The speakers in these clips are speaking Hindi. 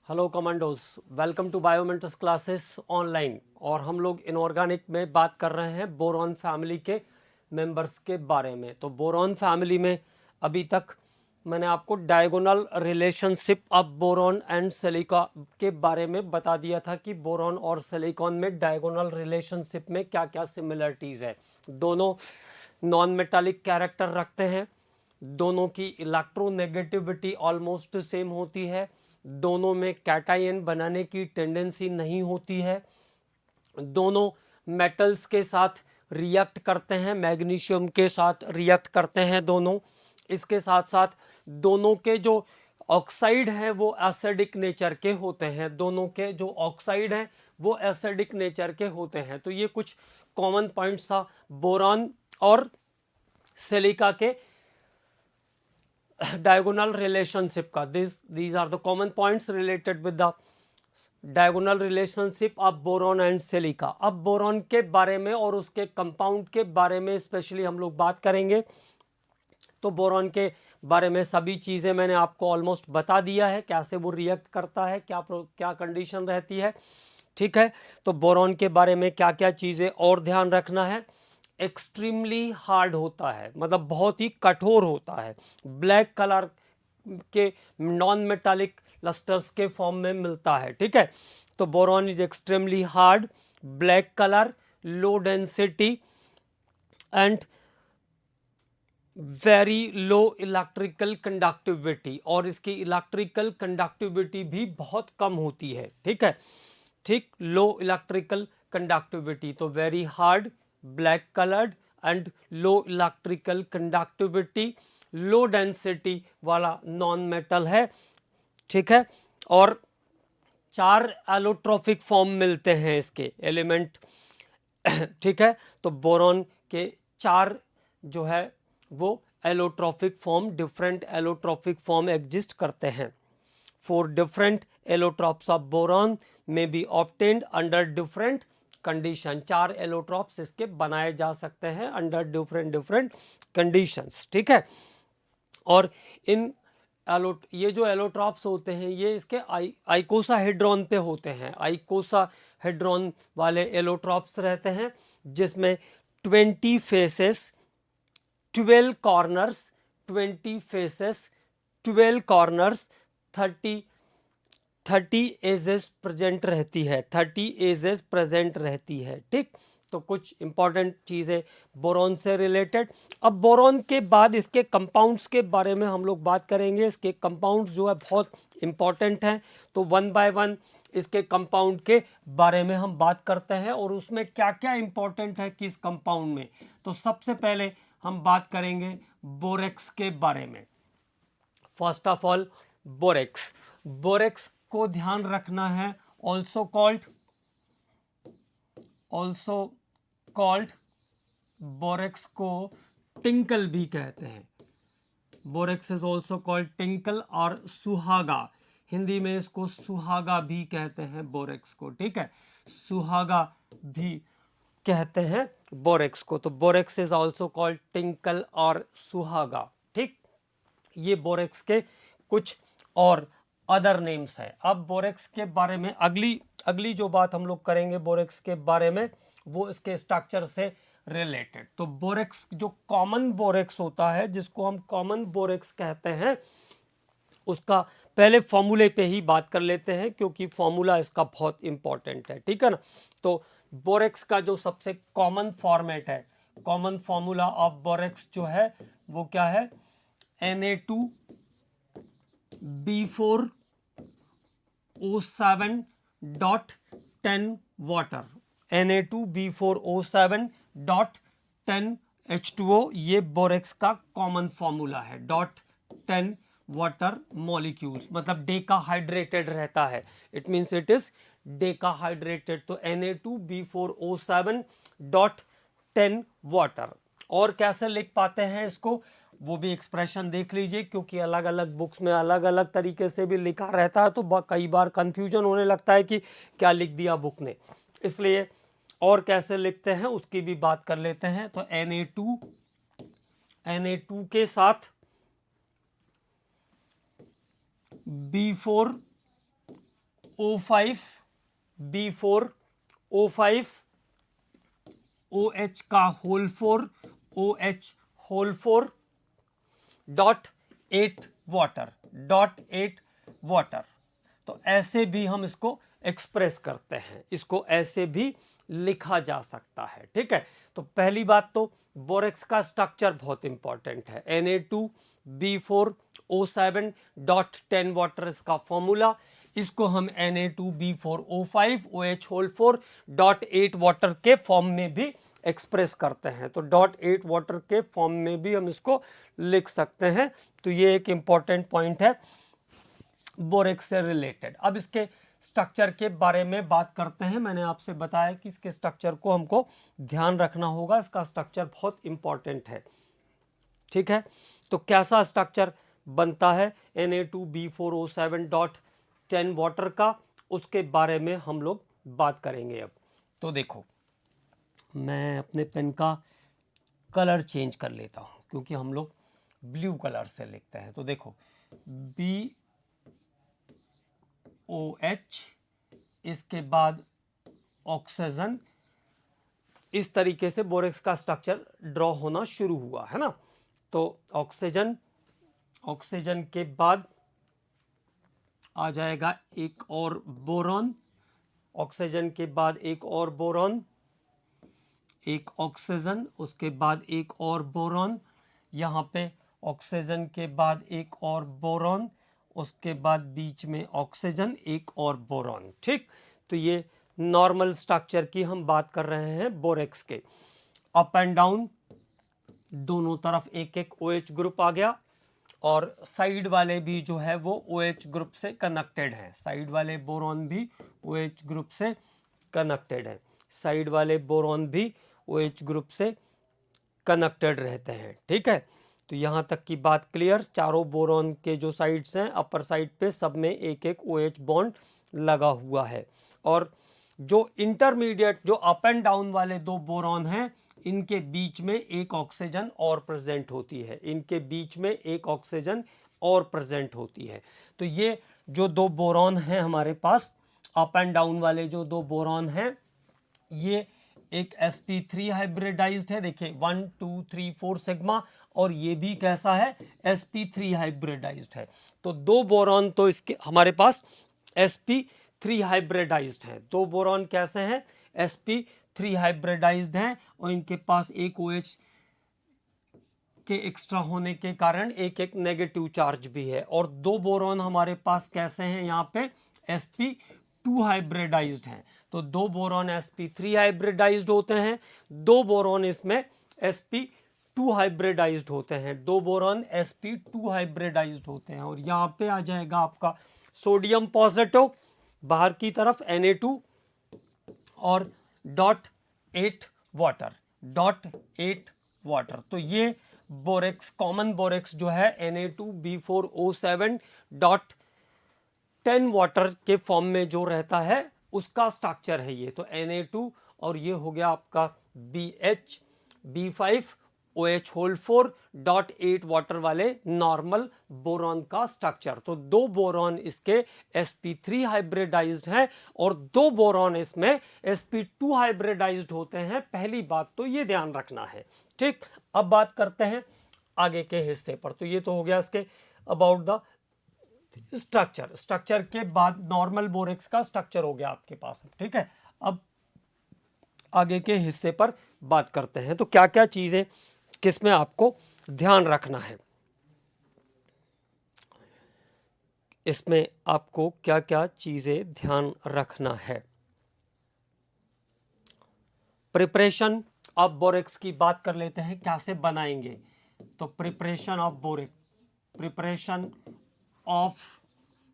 Hello commandos, welcome to Biomentors classes online. और हम लोग इनऑर्गेनिक में बात कर रहे हैं बोरॉन फैमिली के मेंबर्स के बारे में। तो बोरॉन फैमिली में अभी तक मैंने आपको diagonal relationship of boron and silica के बारे में बता दिया था कि बोरॉन और सिलिकॉन में डायगोनल रिलेशनशिप में क्या क्या सिमिलरिटीज़ है। दोनों नॉन मेटालिक कैरेक्टर रखते हैं, दोनों की इलेक्ट्रोनेगेटिविटी ऑलमोस्ट सेम होती है, दोनों में कैटायन बनाने की टेंडेंसी नहीं होती है, दोनों मेटल्स के साथ रिएक्ट करते हैं, मैग्नीशियम के साथ रिएक्ट करते हैं दोनों। इसके साथ साथ दोनों के जो ऑक्साइड हैं वो एसिडिक नेचर के होते हैं, दोनों के जो ऑक्साइड हैं वो एसिडिक नेचर के होते हैं। तो ये कुछ कॉमन पॉइंट्स था बोरॉन और सिलिका के diagonal relationship का। These are the common points related with the diagonal relationship of boron and silica। अब बोरॉन के बारे में और उसके कंपाउंड के बारे में स्पेशली हम लोग बात करेंगे। तो बोरॉन के बारे में सभी चीज़ें मैंने आपको ऑलमोस्ट बता दिया है, कैसे वो रिएक्ट करता है, क्या कंडीशन रहती है, ठीक है। तो बोरॉन के बारे में क्या क्या चीज़ें और ध्यान रखना है। एक्सट्रीमली हार्ड होता है, मतलब बहुत ही कठोर होता है, ब्लैक कलर के नॉन मेटालिक लस्टर्स के फॉर्म में मिलता है, ठीक है। तो boron is extremely hard, black colour, low density and very low electrical conductivity, और इसकी इलेक्ट्रिकल कंडक्टिविटी भी बहुत कम होती है, ठीक है। ठीक, लो इलेक्ट्रिकल कंडक्टिविटी, तो very hard, black coloured and low electrical conductivity, low density वाला नॉन मेटल है, ठीक है। और 4 एलोट्रोफिक फॉर्म मिलते हैं इसके एलिमेंट, ठीक है। तो बोरॉन के 4 जो है वो एलोट्रोफिक फॉर्म, डिफरेंट एलोट्रोफिक फॉर्म एग्जिस्ट करते हैं। 4 different allotropes of boron may be obtained under different condition। 4 allotropes इसके बनाए जा सकते हैं अंडर डिफरेंट कंडीशंस, ठीक है। और इन ये जो एलोट्रॉप्स होते हैं ये इसके आइकोसाहेड्रॉन पे होते हैं। आइकोसाहेड्रॉन वाले एलोट्रॉप्स रहते हैं जिसमें 20 faces, 12 corners, 20 faces, 12 corners, 30 edges present रहती है, 30 एजेस प्रेजेंट रहती है, ठीक। तो कुछ इंपॉर्टेंट चीज़ें बोरॉन से रिलेटेड। अब बोरॉन के बाद इसके कंपाउंड्स के बारे में हम लोग बात करेंगे। इसके कंपाउंड्स जो है बहुत इंपॉर्टेंट हैं, तो वन बाय वन इसके कंपाउंड के बारे में हम बात करते हैं और उसमें क्या क्या इंपॉर्टेंट है किस कंपाउंड में। तो सबसे पहले हम बात करेंगे बोरेक्स के बारे में। First of all borax, borax को ध्यान रखना है, ऑल्सो कॉल्ड बोरेक्स को टिंकल भी कहते हैं। Borax is also called tinkle और सुहागा, हिंदी में इसको सुहागा भी कहते हैं बोरेक्स को, ठीक है। सुहागा भी कहते हैं बोरेक्स को। तो borax is also called tinkle और सुहागा, ठीक। ये बोरेक्स के कुछ और अदर नेम्स है। अब बोरेक्स के बारे में अगली जो बात हम लोग करेंगे बोरेक्स के बारे में वो इसके स्ट्रक्चर से रिलेटेड। तो बोरेक्स जो कॉमन बोरेक्स होता है, जिसको हम कॉमन बोरेक्स कहते हैं, उसका पहले फॉर्मूले पे ही बात कर लेते हैं क्योंकि फॉर्मूला इसका बहुत इंपॉर्टेंट है, ठीक है ना। तो बोरेक्स का जो सबसे कॉमन फॉर्मेट है, कॉमन फॉर्मूला ऑफ बोरेक्स जो है वो क्या है, Na2B4O7.10 वाटर, Na2B4O7.10H2O, ये बोरेक्स का कॉमन फॉर्मूला है। .10 वाटर मॉलिक्यूल्स, मतलब डेकाहाइड्रेटेड रहता है, इट मींस इट इज डेकाहाइड्रेटेड। तो Na2B4O7.10 वाटर। और कैसे लिख पाते हैं इसको, वो भी एक्सप्रेशन देख लीजिए, क्योंकि अलग अलग बुक्स में अलग अलग तरीके से भी लिखा रहता है, तो कई बार कंफ्यूजन होने लगता है कि क्या लिख दिया बुक ने, इसलिए और कैसे लिखते हैं उसकी भी बात कर लेते हैं। तो Na2 के साथ B4 O5 B4 O5 OH का whole 4 OH whole 4 dot 8 water. तो ऐसे भी हम इसको एक्सप्रेस करते हैं, इसको ऐसे भी लिखा जा सकता है। ठीक है, तो पहली बात तो बोरेक्स का स्ट्रक्चर बहुत इंपॉर्टेंट है। Na2B4O7.10 वाटर इसका फॉर्मूला, इसको हम Na2B4O5OH4.8 वाटर के फॉर्म में भी एक्सप्रेस करते हैं। तो .8 वाटर के फॉर्म में भी हम इसको लिख सकते हैं। तो ये एक इंपॉर्टेंट पॉइंट है बोरेक्स से रिलेटेड। अब इसके स्ट्रक्चर के बारे में बात करते हैं। मैंने आपसे बताया कि इसके स्ट्रक्चर को हमको ध्यान रखना होगा, इसका स्ट्रक्चर बहुत इंपॉर्टेंट है। ठीक है, तो कैसा स्ट्रक्चर बनता है Na2B4O7.10 वाटर का, उसके बारे में हम लोग बात करेंगे। अब तो देखो, मैं अपने पेन का कलर चेंज कर लेता हूं क्योंकि हम लोग ब्लू कलर से लिखते हैं। तो देखो BOH, इसके बाद ऑक्सीजन, इस तरीके से बोरेक्स का स्ट्रक्चर ड्रॉ होना शुरू हुआ है ना। तो ऑक्सीजन के बाद आ जाएगा एक और बोरॉन, ऑक्सीजन के बाद एक और बोरॉन, एक ऑक्सीजन, उसके बाद एक और बोरॉन, यहाँ पे ऑक्सीजन के बाद एक और बोरॉन, उसके बाद बीच में ऑक्सीजन, एक और बोरॉन। ठीक, तो ये नॉर्मल स्ट्रक्चर की हम बात कर रहे हैं बोरेक्स के। अप एंड डाउन दोनों तरफ एक एक OH ग्रुप आ गया, और साइड वाले भी जो है वो OH ग्रुप से कनेक्टेड है। साइड वाले बोरॉन भी OH ग्रुप से कनेक्टेड है, साइड वाले बोरॉन भी OH ग्रुप से कनेक्टेड रहते हैं। ठीक है, तो यहाँ तक की बात क्लियर। चारों बोरॉन के जो साइड्स हैं, अपर साइड पे सब में एक एक OH बॉन्ड लगा हुआ है। और जो इंटरमीडिएट, जो अप एंड डाउन वाले दो बोरॉन हैं, इनके बीच में एक ऑक्सीजन और प्रेजेंट होती है, इनके बीच में एक ऑक्सीजन और प्रेजेंट होती है। तो ये जो दो बोरॉन हैं हमारे पास, अप एंड डाउन वाले जो दो बोरॉन हैं, ये एक sp3 हाइब्रिडाइज्ड है। देखिए 1 2 3 4 सिग्मा, और ये भी कैसा है, sp3 हाइब्रिडाइज्ड है। तो दो बोरॉन तो इसके हमारे पास sp3 हाइब्रिडाइज्ड है। दो बोरॉन कैसे हैं, sp3 हाइब्रिडाइज्ड हैं, और इनके पास एक OH के एक्स्ट्रा होने के कारण एक एक नेगेटिव चार्ज भी है। और दो बोरॉन हमारे पास कैसे हैं, यहाँ पे sp2 हाइब्रिडाइज्ड हैं। तो दो बोरॉन sp3 हाइब्रिडाइज्ड होते हैं, दो बोरॉन इसमें sp2 हाइब्रिडाइज्ड होते हैं, दो बोरॉन sp2 हाइब्रिडाइज्ड होते हैं। और यहाँ पे आ जाएगा आपका सोडियम पॉजिटिव बाहर की तरफ Na2 और .8 वाटर। तो ये बोरेक्स, कॉमन बोरेक्स जो है Na2B4O7.10 वाटर के फॉर्म में जो रहता है, उसका स्ट्रक्चर है ये। तो Na2 और ये हो गया आपका BH B5OH4.8 वाटर वाले नॉर्मल बोरॉन का स्ट्रक्चर। तो दो बोरॉन इसके sp3 हाइब्रिडाइज्ड हैं, और दो बोरॉन इसमें sp2 हाइब्रिडाइज्ड होते हैं। पहली बात तो ये ध्यान रखना है। ठीक, अब बात करते हैं आगे के हिस्से पर। तो ये तो हो गया इसके अबाउट द स्ट्रक्चर। स्ट्रक्चर के बाद नॉर्मल बोरेक्स का स्ट्रक्चर हो गया आपके पास। ठीक है, अब आगे के हिस्से पर बात करते हैं। तो क्या क्या चीजें किसमें आपको ध्यान रखना है, इसमें आपको क्या क्या चीजें ध्यान रखना है। प्रिपरेशन ऑफ बोरेक्स की बात कर लेते हैं, कैसे बनाएंगे। तो preparation of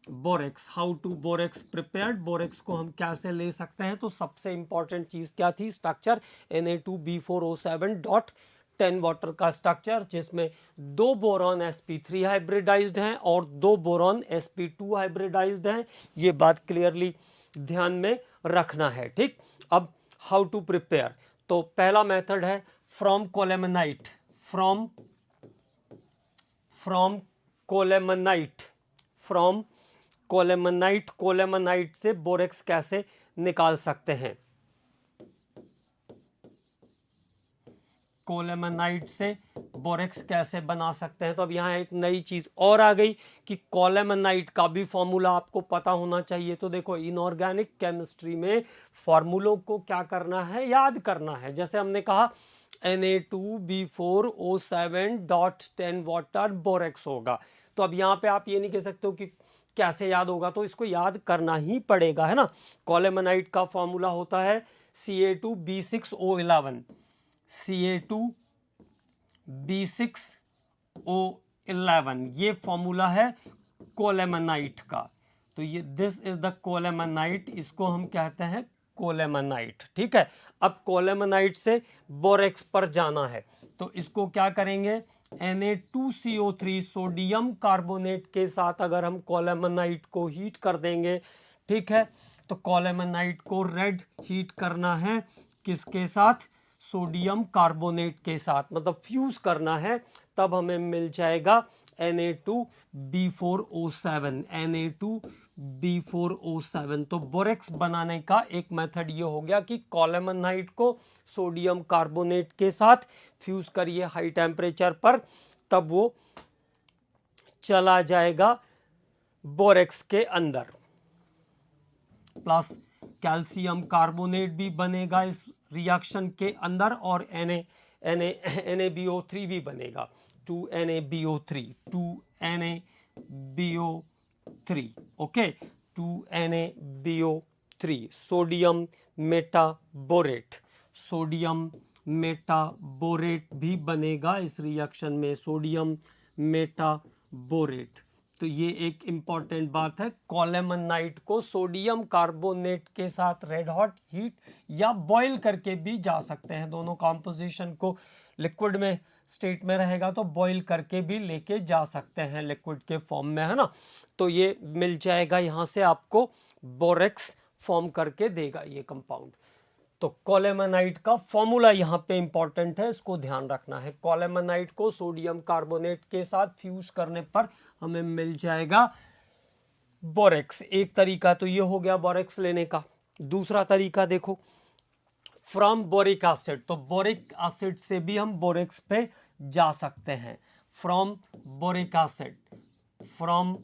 borax, how to borax prepared, borax को हम कैसे ले सकते हैं। तो सबसे इंपॉर्टेंट चीज क्या थी, स्ट्रक्चर Na2B4O7.10 वाटर का स्ट्रक्चर, जिसमें दो बोरॉन sp3 हाइब्रिडाइज्ड हैं और दो बोरॉन sp2 हाइब्रिडाइज्ड हैं। ये बात क्लियरली ध्यान में रखना है। ठीक, अब हाउ टू प्रिपेयर, तो पहला मेथड है फ्रॉम कोलेमेनाइट, फ्रॉम कोलेमेनाइट कोलेमनाइट से बोरेक्स कैसे निकाल सकते हैं? कोलेमनाइट से बोरेक्स कैसे बना सकते हैं? तो अब यहाँ एक नई चीज और आ गई कि कोलेमनाइट का भी फॉर्मूला आपको पता होना चाहिए। तो देखो, इनऑर्गेनिक केमिस्ट्री में फॉर्मूलों को क्या करना है, याद करना है। जैसे हमने कहा Na2B4O7.10 वाटर बोरेक्स होगा। तो अब यहाँ पे आप ये नहीं कह सकते हो कि कैसे याद होगा, तो इसको याद करना ही पड़ेगा, है ना। कोलेमनाइट का फॉर्मूला होता है Ca2B6O11, Ca2B6O11, ये फॉर्मूला है कोलेमनाइट का। तो ये दिस इज द कोलेमनाइट, इसको हम कहते हैं कोलेमनाइट। ठीक है, अब कोलेमनाइट से बोरेक्स पर जाना है, तो इसको क्या करेंगे, Na2CO3 सोडियम कार्बोनेट के साथ अगर हम कोलेमनाइट को हीट कर देंगे, ठीक है, तो कोलेमनाइट को रेड हीट करना है किसके साथ, सोडियम कार्बोनेट के साथ, मतलब फ्यूज करना है, तब हमें मिल जाएगा Na2B4O7, Na2B4O7। तो बोरेक्स बनाने का एक मेथड ये हो गया कि कोलेमनाइट को सोडियम कार्बोनेट के साथ फ्यूज करिए हाई टेम्परेचर पर, तब वो चला जाएगा बोरेक्स के अंदर। प्लस कैल्शियम कार्बोनेट भी बनेगा इस रिएक्शन के अंदर, और NaBO3 भी बनेगा, 2NaBO3, okay, 2NaBO3, sodium metaborate, sodium metaborate भी बनेगा इस रिएक्शन में, सोडियम मेटाबोरेट। तो ये एक इंपॉर्टेंट बात है, कोलेमनाइट को सोडियम कार्बोनेट के साथ रेड हॉट हीट या बॉईल करके भी जा सकते हैं, दोनों कॉम्पोजिशन को, लिक्विड में स्टेट में रहेगा तो बॉईल करके भी लेके जा सकते हैं लिक्विड के फॉर्म में, है ना। तो ये मिल जाएगा, यहाँ से आपको बोरेक्स फॉर्म करके देगा ये कंपाउंड। तो कोलेमनाइट का फॉर्मूला यहाँ पे इंपॉर्टेंट है, इसको ध्यान रखना है। कोलेमनाइट को सोडियम कार्बोनेट के साथ फ्यूज करने पर हमें मिल जाएगा बोरेक्स। एक तरीका तो ये हो गया बोरेक्स लेने का। दूसरा तरीका देखो, फ्रॉम बोरिक एसिड, तो बोरिक एसिड से भी हम बोरेक्स पे जा सकते हैं। From boric acid, from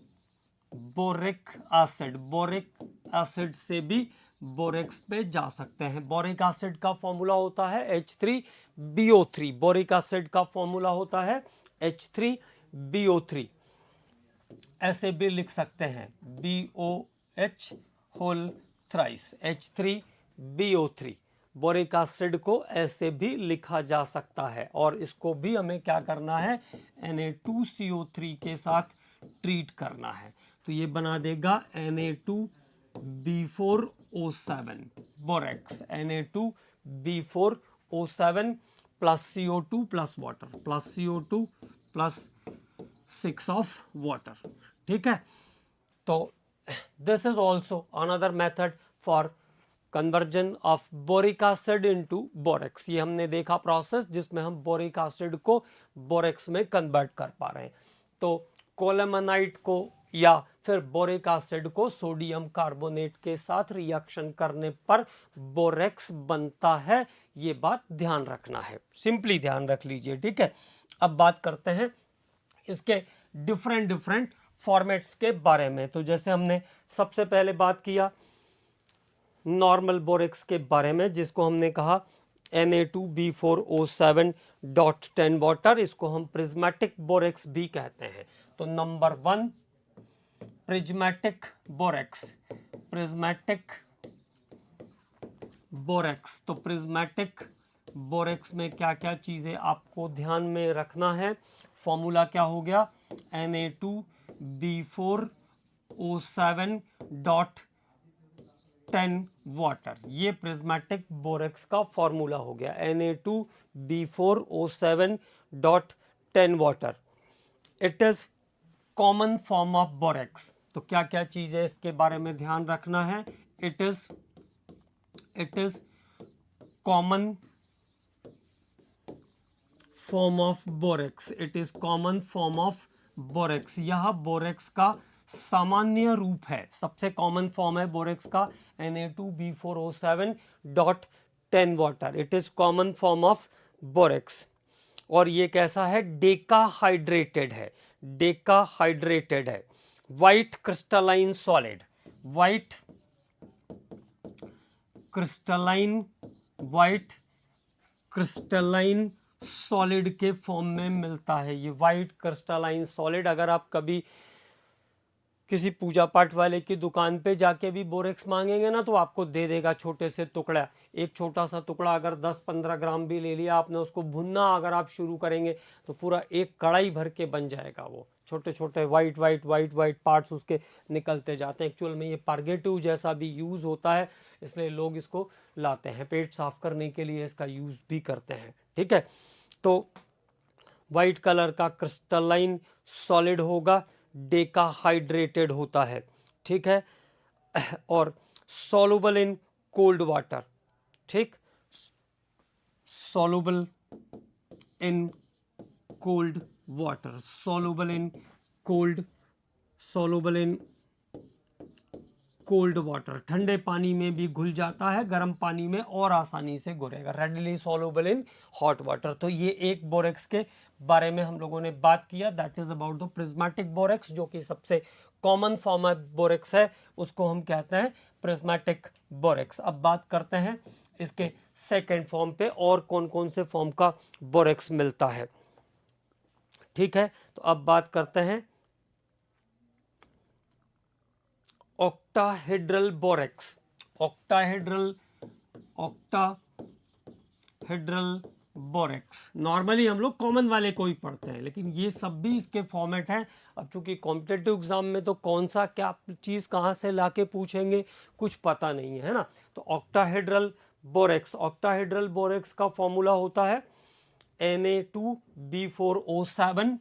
boric acid, boric acid से भी बोरेक्स पे जा सकते हैं। बोरिक एसिड का फॉर्मूला होता है H3BO3, बोरिक एसिड का फॉर्मूला होता है H3BO3, ऐसे भी लिख सकते हैं BOH whole thrice, H3BO3, boric acid को ऐसे भी लिखा जा सकता है। और इसको भी हमें क्या करना है, Na2CO3 के साथ ट्रीट करना है, तो ये बना देगा Na2B4O7 borax, Na2B4O7 plus CO2 plus water, plus CO2 plus 6 of water. ठीक है, तो this is also another method for conversion of boric acid into borax. ये हमने देखा प्रोसेस जिसमें हम बोरिक एसिड को बोरेक्स में कन्वर्ट कर पा रहे हैं। तो कोलेमनाइट को या फिर बोरिक एसिड को सोडियम कार्बोनेट के साथ रिएक्शन करने पर बोरेक्स बनता है, ये बात ध्यान रखना है, सिंपली ध्यान रख लीजिए। ठीक है, अब बात करते हैं इसके डिफरेंट फॉर्मेट्स के बारे में। तो जैसे हमने सबसे पहले बात किया नॉर्मल बोरेक्स के बारे में, जिसको हमने कहा Na2B4O7.10 वाटर, इसको हम प्रिज्मेटिक बोरेक्स भी कहते हैं। तो number 1 prismatic borax, prismatic borax. तो प्रिज्मेटिक बोरेक्स में क्या क्या चीज़ें आपको ध्यान में रखना है, फॉर्मूला क्या हो गया, Na2B4O7.10 वाटर, ये प्रिज्मेटिक बोरेक्स का फॉर्मूला हो गया, Na2B4O7.10 water. It is common form of borax. तो क्या क्या चीजें इसके बारे में ध्यान रखना है, it is common form of borax, it is common form of borax. यह बोरेक्स का सामान्य रूप है, सबसे कॉमन फॉर्म है बोरेक्स का Na2B4O7.10 water, it is common form of borax. और ये कैसा है, डेकाहाइड्रेटेड है, डेकाहाइड्रेटेड है, white crystalline solid, white crystalline, white crystalline solid के फॉर्म में मिलता है। ये वाइट क्रिस्टलाइन सॉलिड, अगर आप कभी किसी पूजा पाठ वाले की दुकान पे जाके भी बोरेक्स मांगेंगे ना तो आपको दे देगा छोटे से टुकड़ा। एक छोटा सा टुकड़ा अगर 10-15 ग्राम भी ले लिया आपने, उसको भुनना अगर आप शुरू करेंगे तो पूरा एक कढ़ाई भर के बन जाएगा। वो छोटे छोटे white white white white parts उसके निकलते जाते हैं। एक्चुअल में ये पार्गेटिव जैसा भी यूज़ होता है, इसलिए लोग इसको लाते हैं, पेट साफ करने के लिए इसका यूज़ भी करते हैं। ठीक है, तो वाइट कलर का क्रिस्टलाइन सॉलिड होगा, डेकाहाइड्रेटेड होता है। ठीक है, और सॉल्युबल इन कोल्ड वाटर, ठीक, soluble in cold water, soluble in cold, soluble in cold water, ठंडे पानी में भी घुल जाता है, गर्म पानी में और आसानी से घुलेगा, readily soluble in hot water. तो ये एक बोरेक्स के बारे में हम लोगों ने बात किया, that is about the prismatic borax, जो कि सबसे कॉमन फॉर्म ऑफ बोरेक्स है, उसको हम कहते हैं प्रिज्मेटिक बोरेक्स। अब बात करते हैं इसके सेकेंड फॉर्म पे, और कौन कौन से फॉर्म का बोरेक्स मिलता है। ठीक है, तो अब बात करते हैं octahedral borax, octahedral, octahedral borax. Normally हम लोग कॉमन वाले को ही पढ़ते हैं, लेकिन ये सब भी इसके फॉर्मेट हैं। अब चूंकि कॉम्पिटेटिव एग्जाम में तो कौन सा क्या चीज़ कहाँ से लाके पूछेंगे कुछ पता नहीं है ना। तो ऑक्टाहेड्रल बोरेक्स, ऑक्टाहेड्रल बोरेक्स का फॉर्मूला होता है Na2B4O7,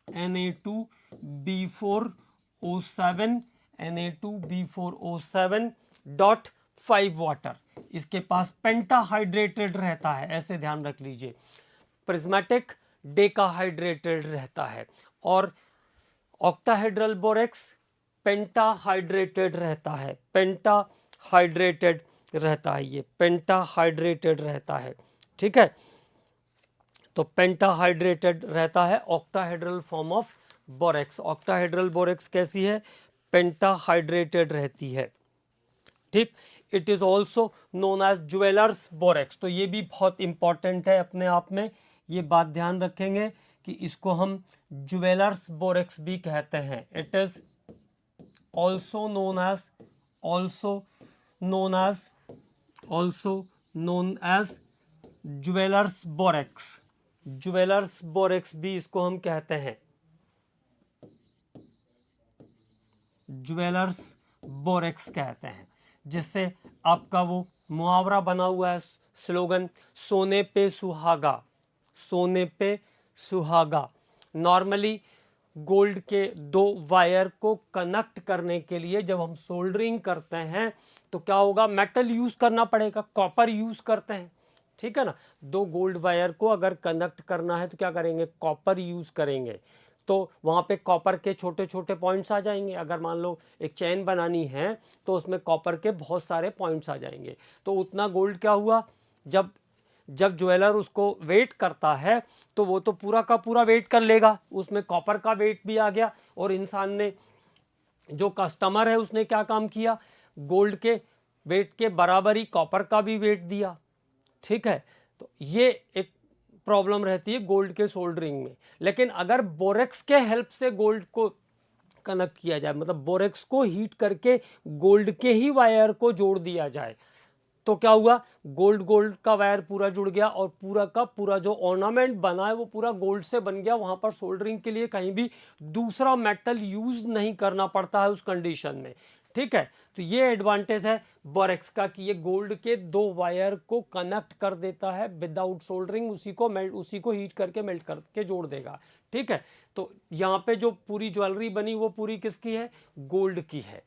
Na2B4O7, Na2B4O7.5 वाटर। इसके पास पेंटाहाइड्रेटेड रहता है, ऐसे ध्यान रख लीजिए। प्रिज्मेटिक डेकाहाइड्रेटेड रहता है, और ऑक्टाहेड्रल बोरेक्स पेंटाहाइड्रेटेड रहता है, पेंटाहाइड्रेटेड रहता है, ये पेंटाहाइड्रेटेड रहता है। ठीक है, तो पेंटाहाइड्रेटेड रहता है octahedral form of borax. Octahedral borax कैसी है, पेंटाहाइड्रेटेड रहती है। ठीक, it is also known as jewellers borax. तो ये भी बहुत इंपॉर्टेंट है अपने आप में, ये बात ध्यान रखेंगे कि इसको हम ज्वेलर्स बोरेक्स भी कहते हैं। It is also known as, also known as, also known as jewellers borax, jewellers borax भी इसको हम कहते हैं, ज्वेलर्स बोरेक्स कहते हैं। जिससे आपका वो मुहावरा बना हुआ है, स्लोगन, सोने पे सुहागा, सोने पे सुहागा। नॉर्मली गोल्ड के दो वायर को कनेक्ट करने के लिए जब हम सोल्डरिंग करते हैं तो क्या होगा, मेटल यूज करना पड़ेगा, कॉपर यूज करते हैं। ठीक है ना, दो गोल्ड वायर को अगर कनेक्ट करना है तो क्या करेंगे, कॉपर यूज करेंगे। तो वहाँ पे कॉपर के छोटे छोटे पॉइंट्स आ जाएंगे। अगर मान लो एक चेन बनानी है तो उसमें कॉपर के बहुत सारे पॉइंट्स आ जाएंगे। तो उतना गोल्ड क्या हुआ, जब जब ज्वेलर उसको वेट करता है तो वो तो पूरा का पूरा वेट कर लेगा, उसमें कॉपर का वेट भी आ गया। और इंसान ने, जो कस्टमर है, उसने क्या काम किया, गोल्ड के वेट के बराबर ही कॉपर का भी वेट दिया। ठीक है, तो ये एक प्रॉब्लम रहती है गोल्ड के सोल्डरिंग में। लेकिन अगर बोरेक्स के हेल्प से गोल्ड को कनेक्ट किया जाए, मतलब बोरेक्स को हीट करके गोल्ड के ही वायर को जोड़ दिया जाए, तो क्या हुआ, गोल्ड गोल्ड का वायर पूरा जुड़ गया और पूरा का पूरा जो ऑर्नामेंट बना है वो पूरा गोल्ड से बन गया। वहां पर सोल्डरिंग के लिए कहीं भी दूसरा मेटल यूज नहीं करना पड़ता है उस कंडीशन में। ठीक है, तो ये एडवांटेज है बोरेक्स का कि ये गोल्ड के दो वायर को कनेक्ट कर देता है विदाउट सोल्डरिंग, उसी को हीट करके मेल्ट करके जोड़ देगा। ठीक है, तो यहाँ पे जो पूरी ज्वेलरी बनी वो पूरी किसकी है, गोल्ड की है।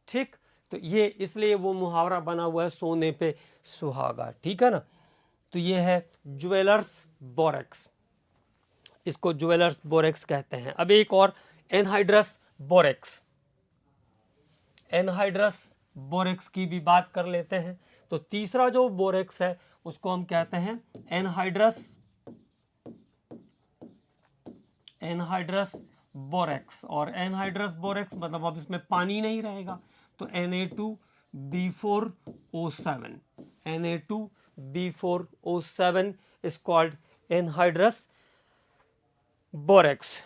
ठीक, तो ये इसलिए वो मुहावरा बना हुआ है, सोने पे सुहागा। ठीक है ना, तो ये है ज्वेलर्स बोरेक्स, इसको ज्वेलर्स बोरेक्स कहते हैं। अब एक और एनहाइड्रस बोरेक्स, एनहाइड्रस बोरेक्स की भी बात कर लेते हैं। तो तीसरा जो बोरेक्स है उसको हम कहते हैं एनहाइड्रस बोरेक्स। और एनहाइड्रस बोरेक्स मतलब अब इसमें पानी नहीं रहेगा, तो Na2B4O7, Na2B4O7 is called anhydrous borax.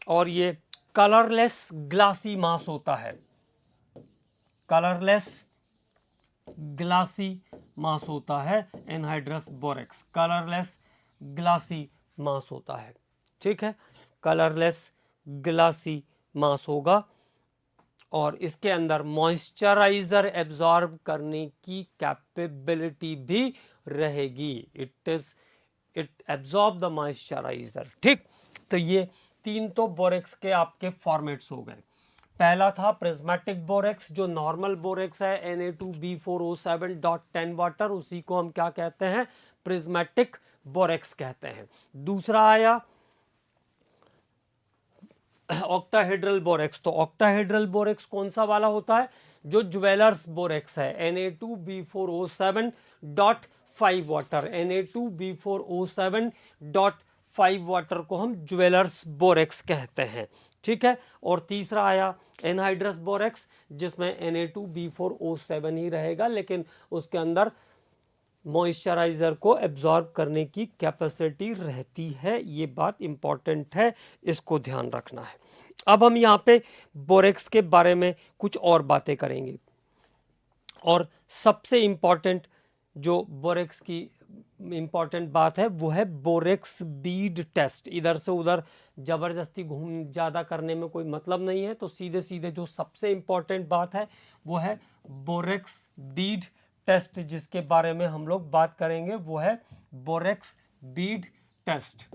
और ये कलरलेस ग्लासी मास होता है, कलरलेस ग्लासी मास होता है एनहाइड्रस बोरेक्स, कलरलेस ग्लासी मास होता है। ठीक है, कलरलेस ग्लासी मास होगा और इसके अंदर मॉइस्चराइजर एब्जॉर्ब करने की कैपेबिलिटी भी रहेगी। It absorb the moisturiser. ठीक, तो ये तीन तो बोरेक्स के आपके फॉर्मेट्स हो गए। पहला था प्रिज्मेटिक बोरेक्स, जो नॉर्मल बोरेक्स है Na2B4O7.10 वाटर, उसी को हम क्या कहते हैं, प्रिज्मेटिक बोरेक्स कहते हैं। दूसरा आया ऑक्टाहेड्रल बोरेक्स। तो ऑक्टाहेड्रल बोरेक्स कौन सा वाला होता है, जो ज्वेलर्स बोरेक्स है, Na2B4O7.5 वाटर, Na2B4O7.5 वाटर को हम ज्वेलर्स बोरेक्स कहते हैं। ठीक है, और तीसरा आया एनहाइड्रस बोरेक्स, जिसमें Na2B4O7 ही रहेगा, लेकिन उसके अंदर मॉइस्चराइजर को एब्जॉर्ब करने की कैपेसिटी रहती है। ये बात इंपॉर्टेंट है, इसको ध्यान रखना है। अब हम यहाँ पे बोरेक्स के बारे में कुछ और बातें करेंगे, और सबसे इंपॉर्टेंट जो बोरेक्स की इंपॉर्टेंट बात है वो है बोरेक्स बीड टेस्ट। इधर से उधर जबरदस्ती घूम ज़्यादा करने में कोई मतलब नहीं है, तो सीधे सीधे जो सबसे इंपॉर्टेंट बात है वो है बोरेक्स बीड टेस्ट, जिसके बारे में हम लोग बात करेंगे, वो है बोरेक्स बीड टेस्ट।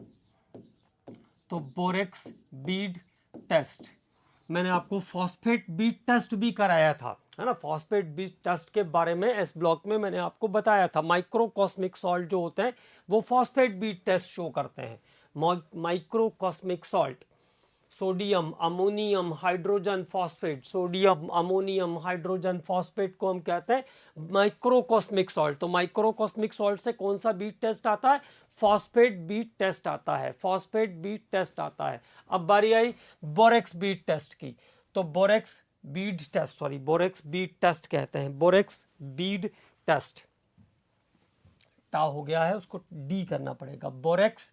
तो बोरेक्स बीड टेस्ट, मैंने आपको फॉस्फेट बीड टेस्ट भी कराया था, है ना। फॉस्फेट बीड टेस्ट के बारे में एस ब्लॉक में मैंने आपको बताया था। माइक्रोकॉस्मिक सॉल्ट जो होते हैं वो फॉस्फेट बीड टेस्ट शो करते हैं। Microcosmic salt, sodium ammonium hydrogen phosphate, sodium ammonium hydrogen phosphate को हम कहते हैं माइक्रोकॉस्मिक सॉल्ट। तो माइक्रोकॉस्मिक सॉल्ट से कौन सा बीट टेस्ट आता है, फॉस्फेट बीट टेस्ट आता है, फॉस्फेट बीट टेस्ट आता है। अब बारी आई बोरेक्स बीट टेस्ट की। तो borax bead test, sorry borax bead test कहते हैं, बोरेक्स बीड टेस्ट, टा हो गया है उसको डी करना पड़ेगा, बोरेक्स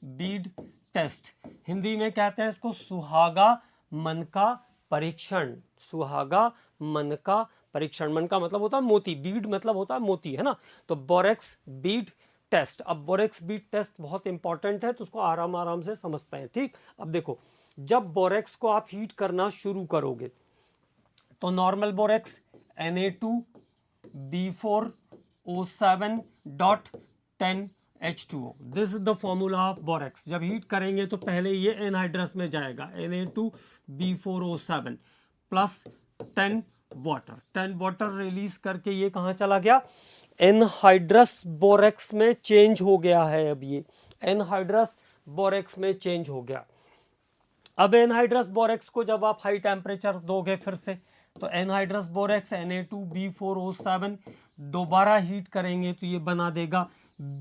बीड टेस्ट। हिंदी में कहते हैं इसको सुहागा मन का परीक्षण, सुहागा मन का परीक्षण। मन का मतलब होता है मोती, बीड मतलब होता है मोती, है ना। तो बोरेक्स बीड टेस्ट। अब बोरेक्स बीड टेस्ट बहुत इंपॉर्टेंट है, तो उसको आराम आराम से समझते हैं। ठीक, अब देखो, जब बोरेक्स को आप हीट करना शुरू करोगे तो normal borax Na2B4O7.10H2O, this is the formula of borax. जब हीट करेंगे तो पहले ये एनहाइड्रस में जाएगा, Na2B4O7 plus 10 water, 10 water release करके ये कहाँ चला गया, एनहाइड्रस बोरेक्स में चेंज हो गया है। अब ये एनहाइड्रस बोरेक्स में चेंज हो गया। अब एनहाइड्रस बोरेक्स को जब आप हाई टेम्परेचर दोगे फिर से, तो एनहाइड्रस बोरेक्स Na2B4O7 दोबारा हीट करेंगे तो ये बना देगा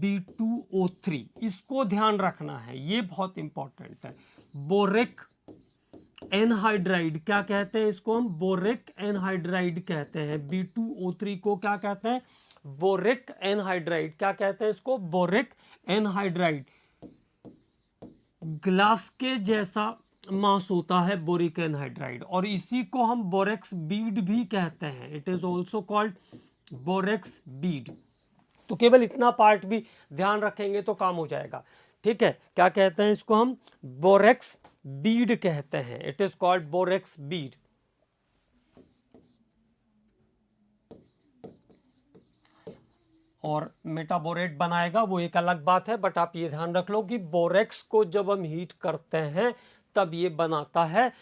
B2O3। इसको ध्यान रखना है, ये बहुत इंपॉर्टेंट है। बोरिक एनहाइड्राइड क्या कहते हैं, इसको हम बोरिक एनहाइड्राइड कहते हैं। B2O3 को क्या कहते हैं, बोरिक एनहाइड्राइड। क्या कहते हैं इसको, बोरिक एनहाइड्राइड। ग्लास के जैसा मास होता है बोरिक एनहाइड्राइड, और इसी को हम बोरेक्स बीड भी कहते हैं। It is also called borax Beed. तो केवल इतना पार्ट भी ध्यान रखेंगे तो काम हो जाएगा। ठीक है, क्या कहते हैं इसको हम, बोरेक्स बीड कहते हैं। It is called borax Beed. और मेटाबोरेट बनाएगा वो एक अलग बात है, बट आप ये ध्यान रख लो कि बोरेक्स को जब हम हीट करते हैं तब ये बनाता है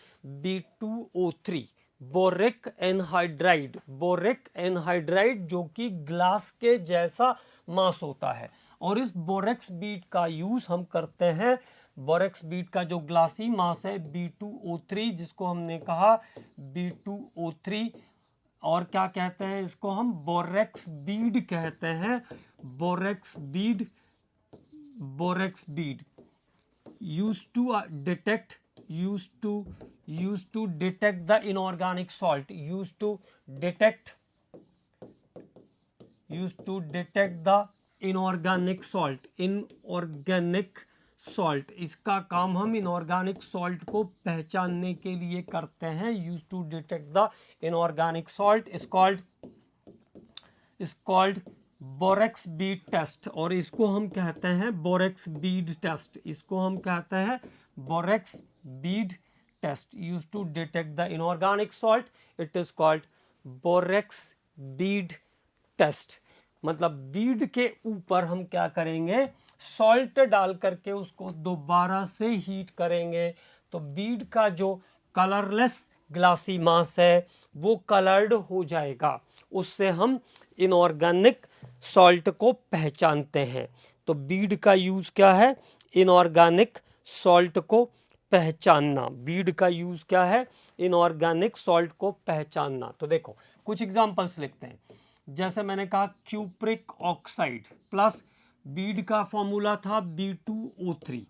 B2O3, boric anhydride. Boric anhydride जो कि ग्लास के जैसा मास होता है। और इस बोरेक्स बीड का यूज हम करते हैं बोरेक्स बीड का जो ग्लासी मास है B2O3, जिसको हमने कहा B2O3, और क्या कहते हैं इसको हम बोरेक्स बीड कहते हैं, borax Beed, borax bead used to detect used to detect the inorganic salt, used to detect the inorganic salt, इसका काम हम inorganic salt को पहचानने के लिए करते हैं। used to detect the inorganic salt is called borax bead test, और इसको हम कहते हैं बोरेक्स बीड टेस्ट, इसको हम कहते हैं borax bead test. Use to detect the inorganic salt, it is called borax bead test. मतलब बीड के ऊपर हम क्या करेंगे, सॉल्ट डाल करके उसको दोबारा से हीट करेंगे, तो बीड का जो कलरलेस ग्लासी मास है वो कलर्ड हो जाएगा, उससे हम इनऑर्गेनिक सॉल्ट को पहचानते हैं। तो बीड का यूज क्या है, इनऑर्गेनिक सॉल्ट को पहचानना। बीड का यूज क्या है, इनऑर्गेनिक सॉल्ट को पहचानना। तो देखो कुछ एग्जांपल्स लिखते हैं। जैसे मैंने कहा क्यूप्रिक ऑक्साइड प्लस बीड का फॉर्मूला था B2O3,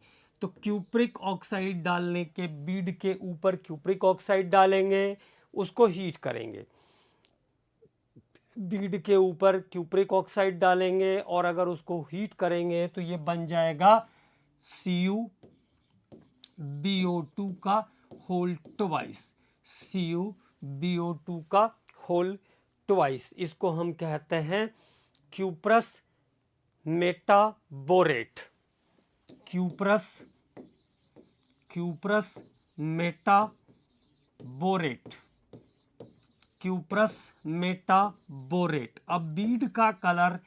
तो क्यूप्रिक ऑक्साइड डालने के बीड के ऊपर क्यूप्रिक ऑक्साइड डालेंगे, उसको हीट करेंगे, बीड के ऊपर क्यूप्रिक ऑक्साइड डालेंगे और अगर उसको हीट करेंगे तो ये बन जाएगा CuBO2 का होल ट्वाइस, CuBO2 का होल ट्वाइस। इसको हम कहते हैं cuprous metaborate, cuprous metaborate, cuprous metaborate. अब बीड का कलर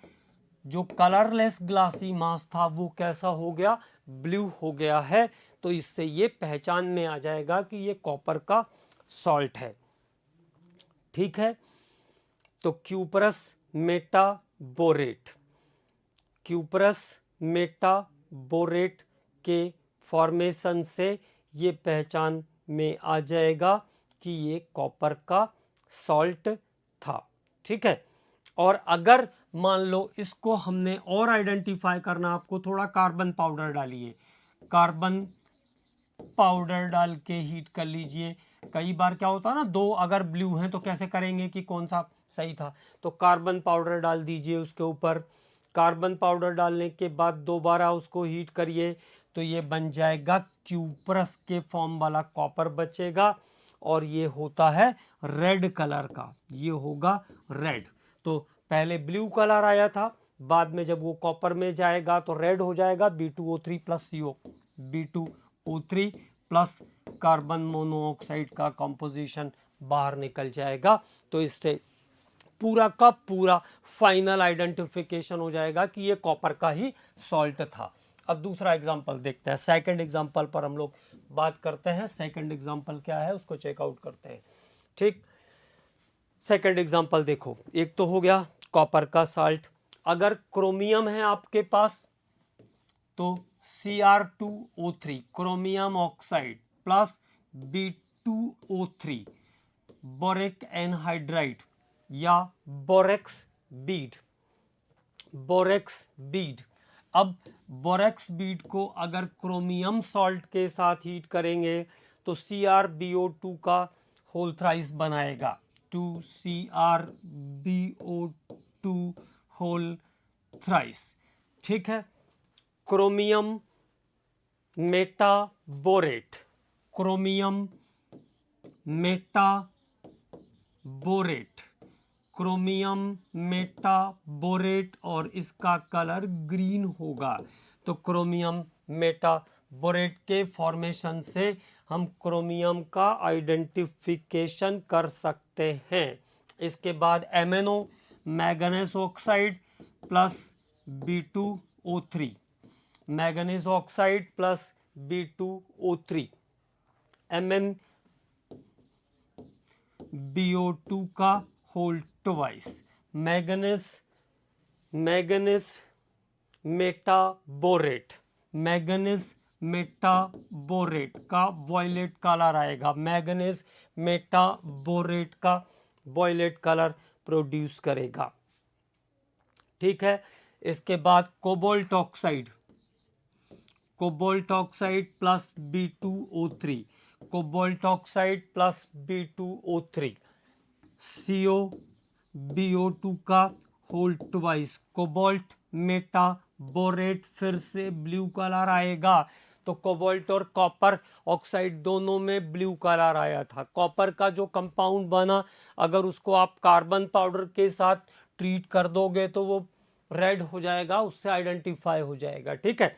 जो कलरलेस ग्लासी मास था वो कैसा हो गया, ब्लू हो गया है, तो इससे ये पहचान में आ जाएगा कि ये कॉपर का सॉल्ट है। ठीक है, तो क्यूप्रस मेटाबोरेट, क्यूप्रस मेटाबोरेट के फॉर्मेशन से ये पहचान में आ जाएगा कि ये कॉपर का सॉल्ट था। ठीक है, और अगर मान लो इसको हमने और आइडेंटिफाई करना, आपको थोड़ा कार्बन पाउडर डालिए, कार्बन पाउडर डाल के हीट कर लीजिए। कई बार क्या होता है ना, दो अगर ब्लू हैं तो कैसे करेंगे कि कौन सा सही था, तो कार्बन पाउडर डाल दीजिए उसके ऊपर। कार्बन पाउडर डालने के बाद दोबारा उसको हीट करिए तो ये बन जाएगा क्यूप्रस के फॉर्म वाला कॉपर बचेगा, और ये होता है रेड कलर का, ये होगा रेड। तो पहले ब्लू कलर आया था, बाद में जब वो कॉपर में जाएगा तो रेड हो जाएगा, B2O3 plus CO, B2O3 plus carbon monoxide का कंपोजिशन बाहर निकल जाएगा। तो इससे पूरा का पूरा फाइनल आइडेंटिफिकेशन हो जाएगा कि ये कॉपर का ही सॉल्ट था। अब दूसरा एग्जांपल देखते हैं, सेकंड एग्जांपल पर हम लोग बात करते हैं। सेकंड एग्जांपल क्या है उसको चेकआउट करते हैं। ठीक, सेकंड एग्जांपल देखो, एक तो हो गया कॉपर का सॉल्ट। अगर क्रोमियम है आपके पास तो Cr2O3 chromium oxide plus B2O3 boric anhydride या बोरेक्स बीड, बोरेक्स बीड। अब बोरेक्स बीड को अगर क्रोमियम सॉल्ट के साथ हीट करेंगे तो CrBO2 का होल थ्राइस बनाएगा, 2CrBO2 होल थ्राइस। ठीक है, chromium metaborate, chromium metaborate, chromium metaborate, और इसका कलर ग्रीन होगा। तो क्रोमियम मेटाबोरेट के फॉर्मेशन से हम क्रोमियम का आइडेंटिफिकेशन कर सकते हैं। इसके बाद MnO manganese oxide plus B2O3, manganese oxide plus B2O3, MnBO2 का whole twice, manganese metaborate, manganese metaborate का वॉयलेट कलर आएगा, मैंगनीज मेटाबोरेट का वॉयलेट कलर प्रोड्यूस करेगा। ठीक है, इसके बाद cobalt oxide, cobalt oxide plus B2O3, cobalt oxide plus B2O3, COBO2 का होल ट्वाइस, कोबाल्ट मेटाबोरेट, फिर से ब्लू कलर आएगा। तो कोबाल्ट और कॉपर ऑक्साइड दोनों में ब्लू कलर आया था। कॉपर का जो कंपाउंड बना, अगर उसको आप कार्बन पाउडर के साथ ट्रीट कर दोगे तो वो रेड हो जाएगा, उससे आइडेंटिफाई हो जाएगा। ठीक है,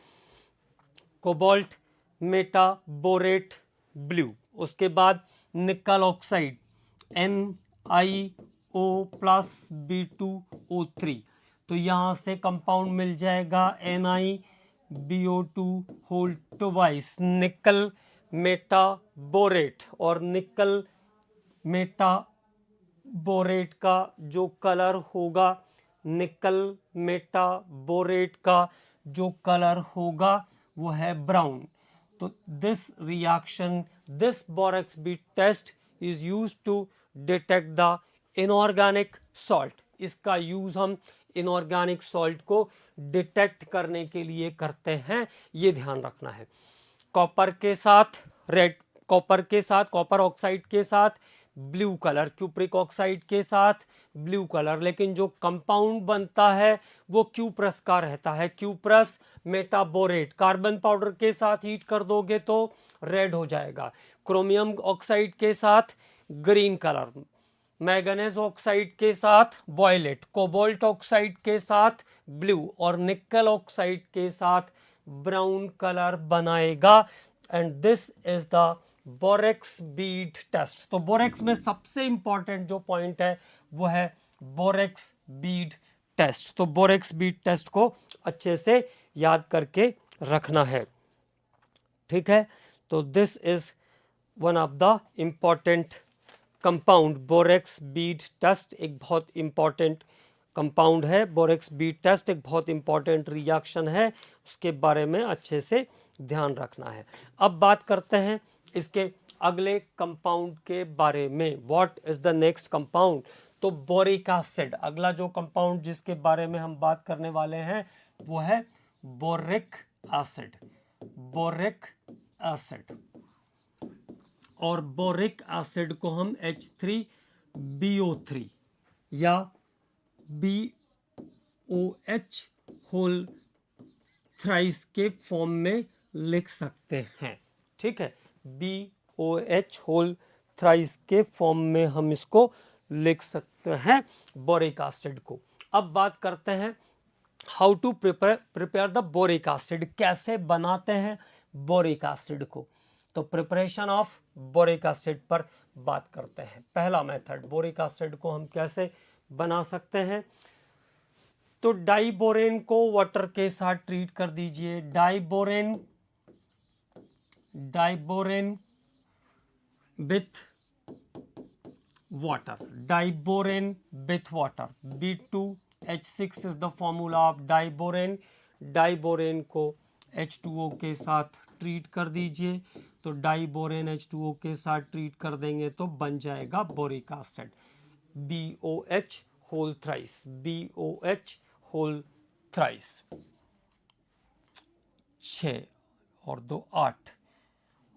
कोबाल्ट मेटाबोरेट ब्लू। उसके बाद निकल ऑक्साइड NiO प्लस B2O3, तो यहाँ से कंपाउंड मिल जाएगा NiBO2 होल ट्वाइस, निकल मेटाबोरेट। और निकल मेटाबोरेट का जो कलर होगा, निकल मेटाबोरेट का जो कलर होगा वो है ब्राउन। तो this reaction, this borax bead test is used to detect the inorganic salt. इसका यूज हम इनऑर्गेनिक सॉल्ट को डिटेक्ट करने के लिए करते हैं, ये ध्यान रखना है। कॉपर के साथ रेड, कॉपर के साथ, कॉपर ऑक्साइड के साथ ब्लू कलर, क्यूप्रिक ऑक्साइड के साथ ब्लू कलर, लेकिन जो कंपाउंड बनता है वो क्यूप्रस का रहता है, क्यूप्रस मेटाबोरेट। कार्बन पाउडर के साथ हीट कर दोगे तो रेड हो जाएगा, क्रोमियम ऑक्साइड के साथ ग्रीन कलर, मैंगनीज ऑक्साइड के साथ वॉयलेट, कोबाल्ट ऑक्साइड के साथ ब्लू और निकल ऑक्साइड के साथ ब्राउन कलर बनाएगा। And this is the borax bead test. तो बोरेक्स में सबसे इंपॉर्टेंट जो पॉइंट है वो है बोरेक्स बीड टेस्ट। तो बोरेक्स बीड टेस्ट को अच्छे से याद करके रखना है। ठीक है, तो this is one of the important compound. Borax bead test एक बहुत इंपॉर्टेंट कंपाउंड है। बोरेक्स बीड टेस्ट एक बहुत इंपॉर्टेंट रिएक्शन है, उसके बारे में अच्छे से ध्यान रखना है। अब बात करते हैं इसके अगले कंपाउंड के बारे में। What is the next compound? तो बोरिक एसिड, अगला जो कंपाउंड जिसके बारे में हम बात करने वाले हैं वो है बोरिक एसिड, बोरिक एसिड। और बोरिक एसिड को हम H3BO3 या BOH होल थ्राइस के फॉर्म में लिख सकते हैं। ठीक है, BOH होल थ्राइस के फॉर्म में हम इसको लिख सकते हैं बोरिक एसिड को। अब बात करते हैं how to prepare the boric acid, कैसे बनाते हैं बोरिक एसिड को। तो प्रिपरेशन ऑफ बोरिक एसिड पर बात करते हैं। पहला मेथड, बोरिक एसिड को हम कैसे बना सकते हैं। तो डाइबोरेन को वाटर के साथ ट्रीट कर दीजिए। Diborane, diborane with water, diborane with water, B2H6 is the formula of diborane. Diborane को H2O के साथ ट्रीट कर दीजिए। तो डाइबोरेन H2O के साथ ट्रीट कर देंगे तो बन जाएगा boric acid, BOH whole thrice, BOH whole thrice. 6 और 2 8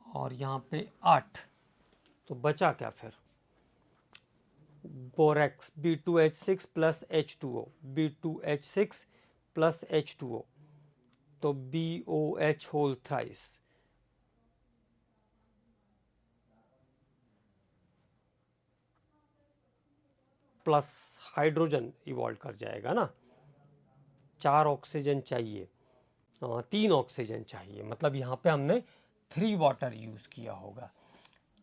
और यहाँ पे 8, तो बचा क्या फिर? Borax B2H6 plus H2O, B2H6 plus H2O, तो BOH whole thrice. Plus hydrogen evolve कर जाएगा ना, 4 ऑक्सीजन चाहिए, 3 ऑक्सीजन चाहिए, मतलब यहाँ पे हमने 3 वाटर यूज किया होगा।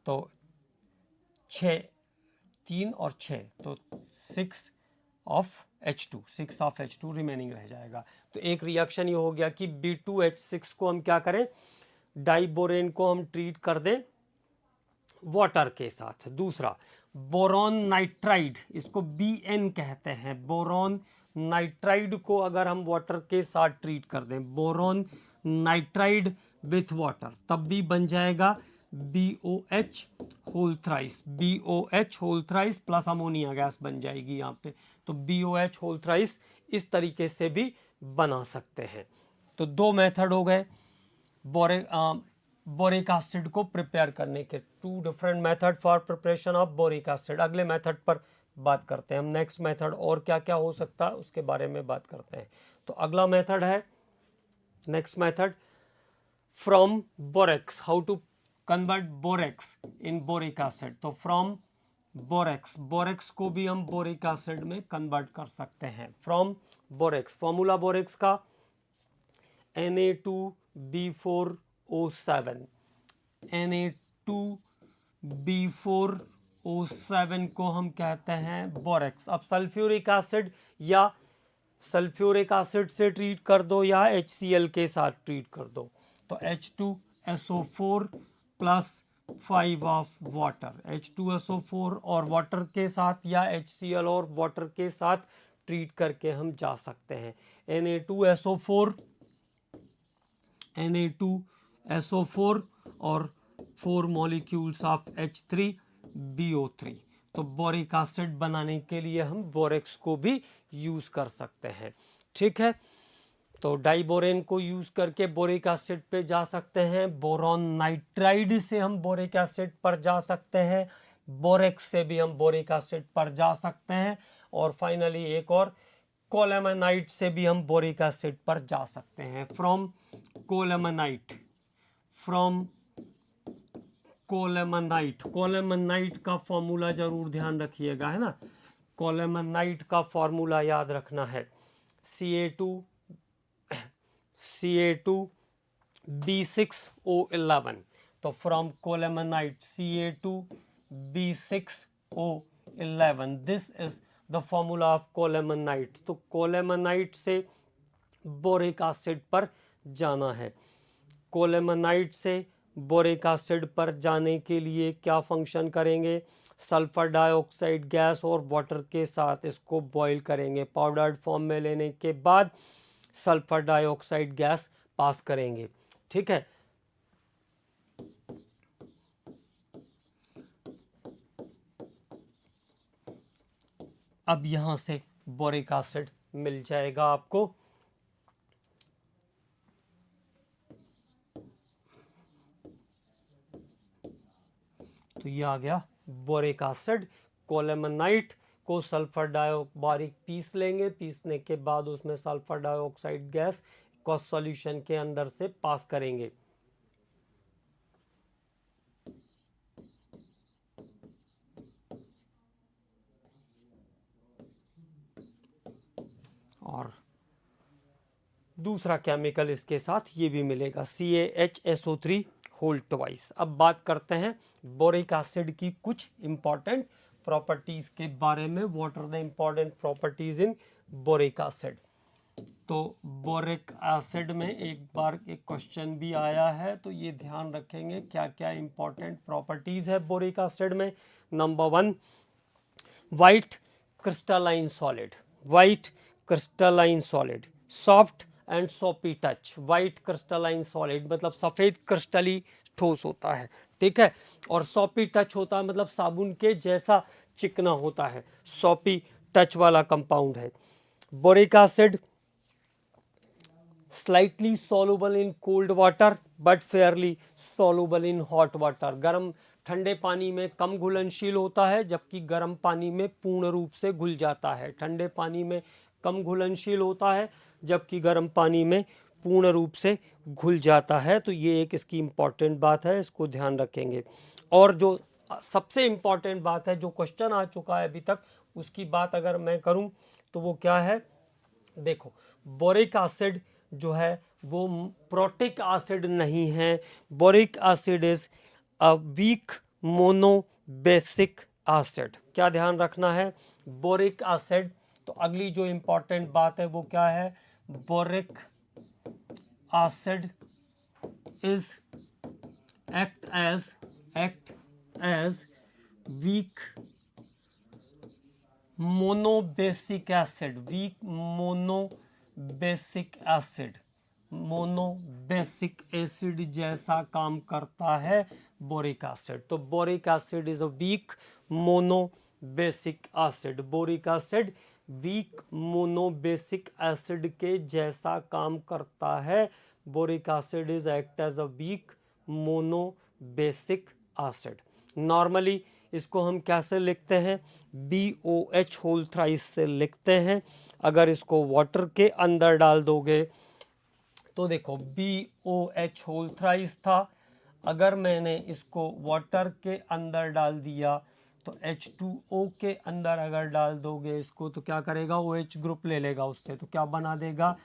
तो 6, 3 और 6, तो 6 ऑफ H2 रिमेनिंग रह जाएगा। तो एक रिएक्शन ये हो गया कि B2H6 को हम क्या करें, डाइबोरेन को हम ट्रीट कर दें वाटर के साथ। दूसरा बोरॉन नाइट्राइड, इसको BN कहते हैं, बोरॉन नाइट्राइड को अगर हम वाटर के साथ ट्रीट कर दें, बोरॉन नाइट्राइड विथ वाटर, तब भी बन जाएगा BOH whole thrice, BOH whole thrice plus ammonia gas बन जाएगी यहाँ पे। तो BOH होल थ्राइस इस तरीके से भी बना सकते हैं। तो दो मेथड हो गए बोरिक एसिड को प्रिपेयर करने के, two different method for preparation of boric acid. अगले मेथड पर बात करते हैं हम, नेक्स्ट मेथड और क्या क्या हो सकता है उसके बारे में बात करते हैं। तो अगला मेथड है, next method, from borax, how to convert borax in boric acid. तो फ्रॉम बोरेक्स, बोरेक्स को भी हम बोरिक एसिड में कन्वर्ट कर सकते हैं। फ्रॉम बोरेक्स, फॉर्मूला बोरेक्स का Na2B4O7, Na2B4O7 को हम कहते हैं बोरेक्स। अब सल्फ्यूरिक एसिड या सल्फ्यूरिक एसिड से ट्रीट कर दो या HCl के साथ ट्रीट कर दो, तो H2SO4 plus 5 of water, H2SO4 और वाटर के साथ या HCl और वाटर के साथ ट्रीट करके हम जा सकते हैं। Na2SO4 और 4 मॉलिक्यूल्स ऑफ H3BO3। तो बोरिक एसिड बनाने के लिए हम बोरेक्स को भी यूज कर सकते हैं। ठीक है, तो डाइबोरेन को यूज करके बोरिक एसिड पे जा सकते हैं, बोरॉन नाइट्राइड से हम बोरिक एसिड पर जा सकते हैं, बोरेक्स से भी हम बोरिक एसिड पर जा सकते हैं, और फाइनली एक और कोलेमेनाइट से भी हम बोरिक एसिड पर जा सकते हैं। फ्रॉम कोलेमेनाइट, फ्रॉम कोलेमेनाइट, कोलेमेनाइट का फॉर्मूला जरूर ध्यान रखिएगा, है ना। कोलेमेनाइट का फॉर्मूला याद रखना है, Ca2B6O11। तो from colemanite Ca2B6O11, this is the formula of colemanite. तो कोलेमेनाइट से बोरिक एसिड पर जाना है। कोलेमेनाइट से बोरिक एसिड पर जाने के लिए क्या फंक्शन करेंगे, सल्फर डाइऑक्साइड गैस और वाटर के साथ इसको बॉईल करेंगे, पाउडर्ड फॉर्म में लेने के बाद सल्फर डाइऑक्साइड गैस पास करेंगे। ठीक है, अब यहां से बोरिक एसिड मिल जाएगा आपको। तो ये आ गया बोरिक एसिड। कोलेमेनाइट को सल्फर बारीक पीस लेंगे, पीसने के बाद उसमें सल्फर डाइऑक्साइड गैस को सॉल्यूशन के अंदर से पास करेंगे। और दूसरा केमिकल इसके साथ ये भी मिलेगा, CaHSO3 होल ट्वाइस। अब बात करते हैं बोरिक एसिड की कुछ इंपॉर्टेंट प्रॉपर्टीज के बारे में। What are the important properties in boric acid. तो बोरिक एसिड में एक बार एक क्वेश्चन भी आया है, तो ये ध्यान रखेंगे क्या क्या इंपॉर्टेंट प्रॉपर्टीज है बोरिक एसिड में। Number 1, white crystalline solid, white crystalline solid, soft and सोपी टच। वाइट क्रिस्टलाइन सॉलिड मतलब सफ़ेद क्रिस्टली ठोस होता है, ठीक है, और सोपी टच होता है मतलब साबुन के जैसा चिकना होता है, सोपी टच वाला कंपाउंड है। Boric acid slightly soluble in cold water but Fairlie soluble in hot water. गर्म ठंडे पानी में कम घुलनशील होता है, जबकि गर्म पानी में पूर्ण रूप से घुल जाता है। ठंडे पानी में कम घुलनशील होता है, जबकि गर्म पानी में पूर्ण रूप से घुल जाता है। तो ये एक इसकी इम्पॉर्टेंट बात है, इसको ध्यान रखेंगे। और जो सबसे इम्पॉर्टेंट बात है, जो क्वेश्चन आ चुका है अभी तक, उसकी बात अगर मैं करूं तो वो क्या है, देखो, बोरिक एसिड जो है वो प्रोटिक एसिड नहीं है। Boric acid is a weak monobasic acid. क्या ध्यान रखना है, बोरिक एसिड। तो अगली जो इंपॉर्टेंट बात है वो क्या है, boric acid is act as weak monobasic acid, weak monobasic acid, monobasic basic acid जैसा काम करता है बोरिक एसिड। तो boric acid is a weak monobasic acid. Boric acid weak monobasic acid के जैसा काम करता है। Boric acid is act as a weak monobasic acid. Normally इसको हम कैसे लिखते हैं? BOH होल थ्राइस से लिखते हैं। अगर इसको वाटर के अंदर डाल दोगे तो देखो BOH होल थ्राइस था, अगर मैंने इसको वाटर के अंदर डाल दिया तो H2O के अंदर अगर डाल दोगे इसको तो क्या करेगा? OH ग्रुप ले लेगा उससे, तो क्या बना देगा?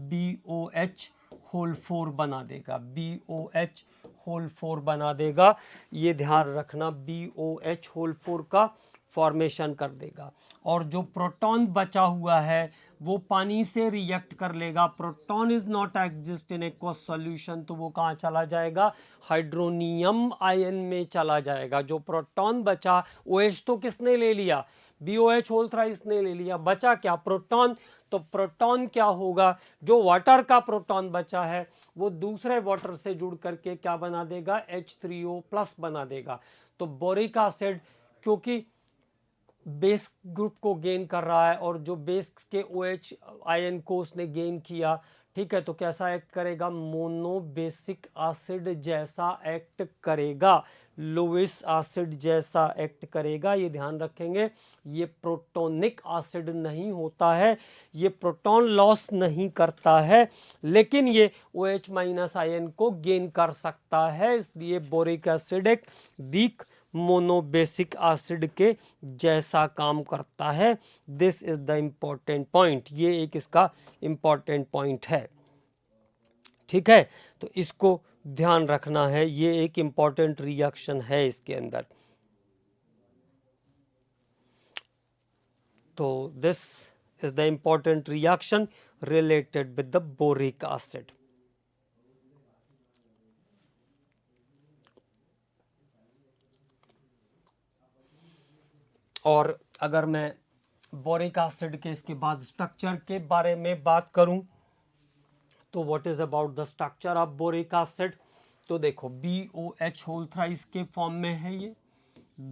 BOH होल 4 बना देगा। BOH होल 4 बना देगा। ये ध्यान रखना, BOH होल 4 का फॉर्मेशन कर देगा। और जो प्रोटॉन बचा हुआ है वो पानी से रिएक्ट कर लेगा। Proton is not exist in aqueous solution, तो वो कहाँ चला जाएगा? हाइड्रोनियम आयन में चला जाएगा। जो प्रोटॉन बचा, OH तो किसने ले लिया? BOH होल थ्राइस ने ले लिया। बचा क्या? प्रोटॉन। तो प्रोटॉन क्या होगा? जो वाटर का प्रोटॉन बचा है वो दूसरे वाटर से जुड़ करके क्या बना देगा? H3O+ बना देगा। तो बोरिक एसिड क्योंकि बेस ग्रुप को गेन कर रहा है और जो बेस के OH आयन को उसने गेन किया, ठीक है, तो कैसा एक्ट करेगा? मोनो बेसिक एसिड जैसा एक्ट करेगा, लुईस एसिड जैसा एक्ट करेगा। ये ध्यान रखेंगे, ये प्रोटोनिक एसिड नहीं होता है, ये प्रोटॉन लॉस नहीं करता है, लेकिन ये OH- आयन को गेन कर सकता है। इसलिए बोरिक एसिड एक वीक मोनोबेसिक एसिड के जैसा काम करता है। This is the important point. ये एक इसका इंपॉर्टेंट पॉइंट है, ठीक है। तो इसको ध्यान रखना है, ये एक इंपॉर्टेंट रिएक्शन है इसके अंदर। तो this is the important reaction related with the boric acid. और अगर मैं बोरिक एसिड के इसके बाद स्ट्रक्चर के बारे में बात करूं तो what is about the structure of boric acid? तो देखो BOH होल थ्राइस के फॉर्म में है ये,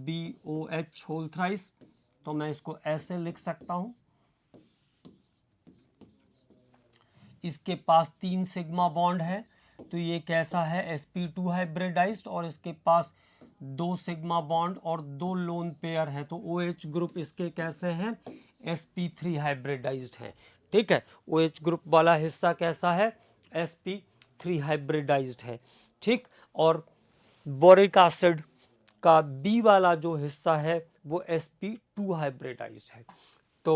BOH होल थ्राइस। तो मैं इसको ऐसे लिख सकता हूं, इसके पास 3 सिग्मा बॉन्ड है, तो ये कैसा है? sp2 हाइब्रिडाइज्ड, और इसके पास 2 सिग्मा बॉन्ड और 2 लोन पेयर है, तो OH ग्रुप इसके कैसे हैं? sp3 हाइब्रिडाइज्ड हैं, ठीक है। OH ग्रुप वाला हिस्सा कैसा है? sp3 हाइब्रिडाइज्ड है, ठीक। और बोरिक एसिड का B वाला जो हिस्सा है वो sp2 हाइब्रिडाइज्ड है। तो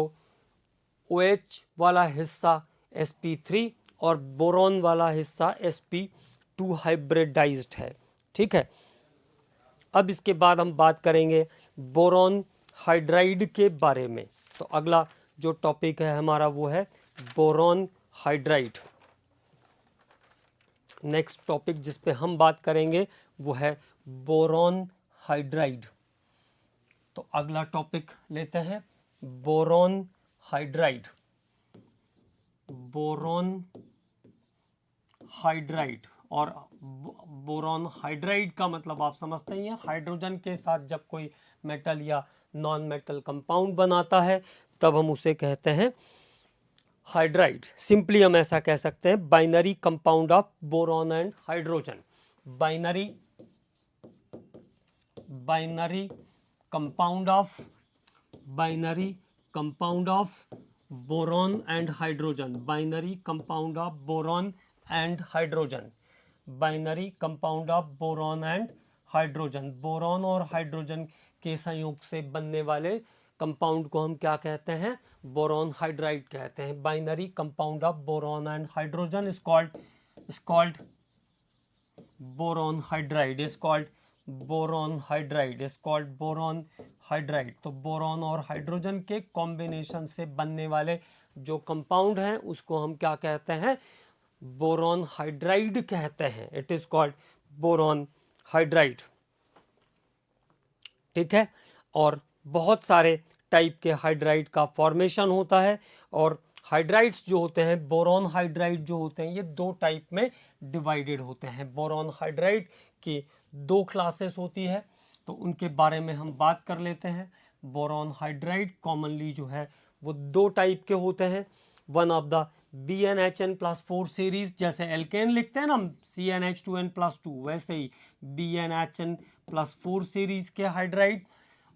OH वाला हिस्सा sp3 और बोरॉन वाला हिस्सा sp2 हाइब्रिडाइज्ड है, ठीक है। अब इसके बाद हम बात करेंगे बोरॉन हाइड्राइड के बारे में। तो अगला जो टॉपिक है हमारा वो है बोरॉन हाइड्राइड। नेक्स्ट टॉपिक जिस पे हम बात करेंगे वो है बोरॉन हाइड्राइड। तो अगला टॉपिक लेते हैं बोरॉन हाइड्राइड। बोरॉन हाइड्राइड, और बोरॉन हाइड्राइड का मतलब आप समझते ही हैं, हाइड्रोजन के साथ जब कोई मेटल या नॉन मेटल कंपाउंड बनाता है तब हम उसे कहते हैं हाइड्राइड। सिंपली हम ऐसा कह सकते हैं binary compound of boron and hydrogen. Binary compound of boron and hydrogen. Binary compound of boron and hydrogen. Binary compound of boron and hydrogen. Boron और हाइड्रोजन के संयोग से बनने वाले कंपाउंड को हम क्या कहते हैं? बोरॉन हाइड्राइड कहते हैं। Binary compound of boron and hydrogen is called boron hydride, is called boron hydride, is called boron hydride. तो बोरॉन और हाइड्रोजन के कॉम्बिनेशन से बनने वाले जो कंपाउंड हैं उसको हम क्या कहते हैं? बोरॉन हाइड्राइड कहते हैं। It is called boron hydride, ठीक है। और बहुत सारे टाइप के हाइड्राइड का फॉर्मेशन होता है, और हाइड्राइड्स जो होते हैं, बोरॉन हाइड्राइड जो होते हैं, ये 2 टाइप में डिवाइडेड होते हैं। बोरॉन हाइड्राइड की 2 क्लासेस होती है, तो उनके बारे में हम बात कर लेते हैं। बोरॉन हाइड्राइड कॉमनली जो है वो 2 टाइप के होते हैं। One of the BnHn+4 series, जैसे एल्केन लिखते हैं ना हम CnH2n+2, वैसे ही BnHn+4 सीरीज के हाइड्राइड,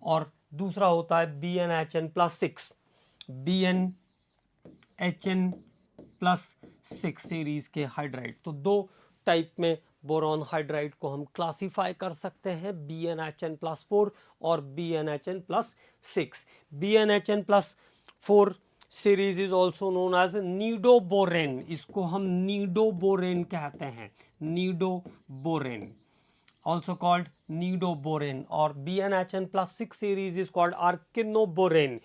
और दूसरा होता है BnHn+6, BnHn+6 सीरीज के हाइड्राइड। तो 2 टाइप में बोरॉन हाइड्राइड को हम क्लासिफाई कर सकते हैं, BnHn+4 और BnHn+6। BnHn+4 series is also known as nidoborane, इसको हम नीडोबोरेन कहते हैं, नीडोबोरेन also called nidoboren, or BnHn+6 series is called archinoboren.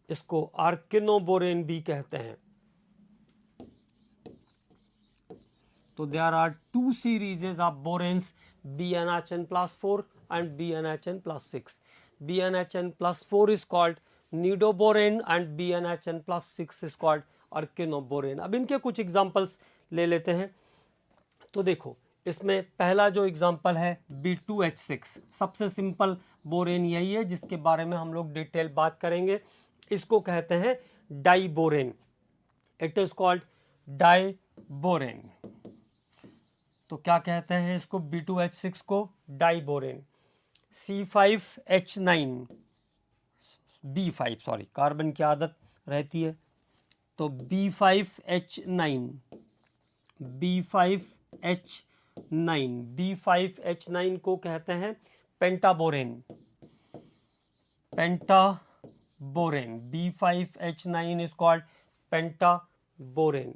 इसको आर्किनोबोरेन भी कहते हैं। तो there are 2 series of boranes, BnHn+4 and BnHn+6. BnHn+4 is called nidoboren and BnHn+6 is called आर्किनोबोरेन। अब इनके कुछ एग्जांपल्स ले लेते हैं। तो देखो, इसमें पहला जो एग्जांपल है B2H6, सबसे सिंपल बोरेन यही है जिसके बारे में हम लोग डिटेल बात करेंगे। इसको कहते हैं diborane, it is called diborane. तो क्या कहते हैं इसको, B2H6 को diborane. C5H9 B5, sorry carbon की आदत रहती है, तो B5H9 को कहते हैं पेंटाबोरेन, B5H9 is called पेंटाबोरेन।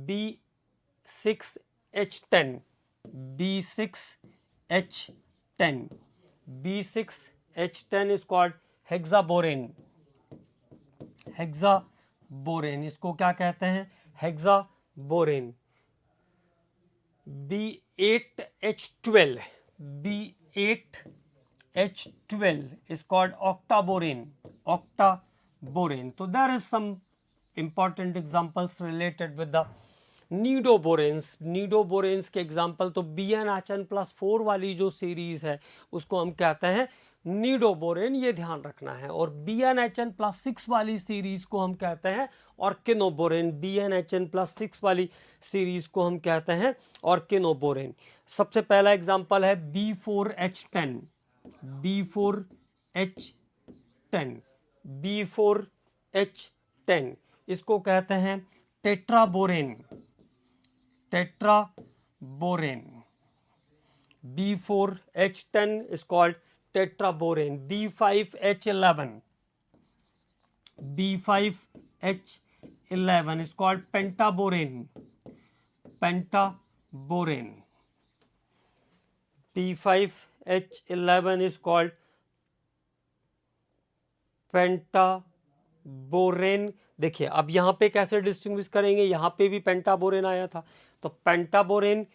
B6H10 is called हेक्साबोरेन, हेक्साबोरेन, इसको क्या कहते हैं, हेक्साबोरेन। B8H12 is called octaborean, octaborean. So there is some important examples related with the नीडोबोरेन्स। नीडोबोरेन्स के एग्जाम्पल तो BnHn+4 वाली जो सीरीज है उसको हम कहते हैं नीडोबोरेन, ये ध्यान रखना है। और BnHn+6 वाली सीरीज को हम कहते हैं ऑर्किनोबोरेन, BnHn+6 वाली सीरीज को हम कहते हैं ऑर्किनोबोरेन। सबसे पहला एग्जाम्पल है B4H10, B4H10 इसको कहते हैं टेट्राबोरेन, टेट्राबोरेन। B4H10 is called tetraborane। B5H11 is called pentaborane, pentaborane। B5H11 is called पेंटाबोरेन। देखिए अब यहाँ पे कैसे डिस्टिंग्विश करेंगे, यहाँ पे भी पेंटाबोरेन आया था, तो पेंटाबोरेन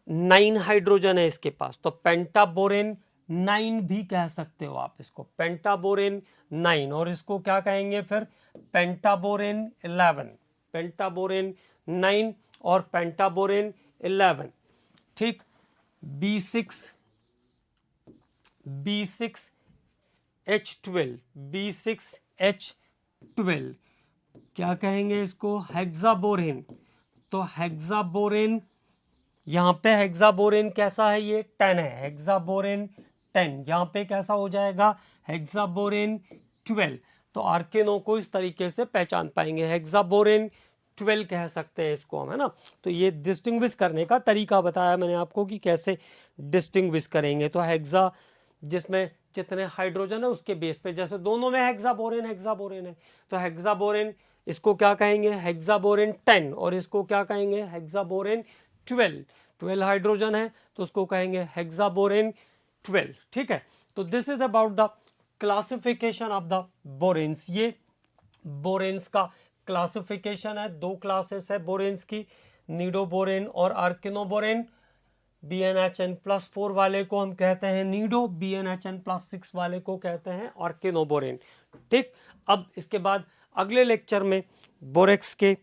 9 हाइड्रोजन है इसके पास, तो पेंटाबोरेन 9 भी कह सकते हो आप इसको, पेंटाबोरेन 9। और इसको क्या कहेंगे फिर, पेंटाबोरेन 11, पेंटाबोरेन 9 और पेंटाबोरेन 11। ठीक, B6H12 क्या कहेंगे इसको, हेक्साबोरेन। तो हेक्साबोरेन, यहाँ पे हेक्साबोरेन कैसा है, ये 10 है, हेक्साबोरेन 10, यहाँ पे कैसा हो जाएगा, हेक्साबोरेन 12। तो आर्केनो को इस तरीके से पहचान पाएंगे, हेक्साबोरेन 12 कह सकते हैं इसको हम, है ना। तो ये डिस्टिंग्विश करने का तरीका बताया मैंने आपको कि कैसे डिस्टिंग्विश करेंगे। तो हेक्सा जिसमें जितने हाइड्रोजन है उसके बेस पे, जैसे दोनों में हेक्साबोरेन हेक्साबोरेन है, तो हेक्साबोरेन इसको क्या कहेंगे, हेक्साबोरेन 10, और इसको क्या कहेंगे, हेक्साबोरेन 12 हाइड्रोजन है तो उसको कहेंगे हेक्साबोरेन 12। ठीक है, तो this is about the classification of the बोरेन्स। ये बोरेन्स का क्लासिफिकेशन है, 2 क्लासेस है बोरेन्स की, नीडोबोरेन और आर्किनोबोरेन। BnHn+4 वाले को हम कहते हैं नीडो, BnHn+6 वाले को कहते हैं आर्किनोबोरेन। ठीक, अब इसके बाद अगले लेक्चर में बोरेक्स के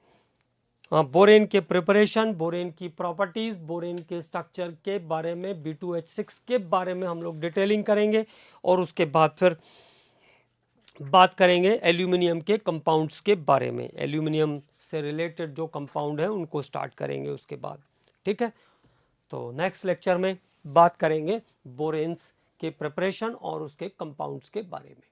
बोरेन के प्रिपरेशन, बोरेन की प्रॉपर्टीज, बोरेन के स्ट्रक्चर के बारे में, B2H6 के बारे में हम लोग डिटेलिंग करेंगे और उसके बाद फिर बात करेंगे एल्यूमिनियम के कंपाउंड्स के बारे में। एल्यूमिनियम से रिलेटेड जो कंपाउंड है उनको स्टार्ट करेंगे उसके बाद। ठीक है, तो नेक्स्ट लेक्चर में बात करेंगे बोरेन्स के प्रिपरेशन और उसके कंपाउंड्स के बारे में।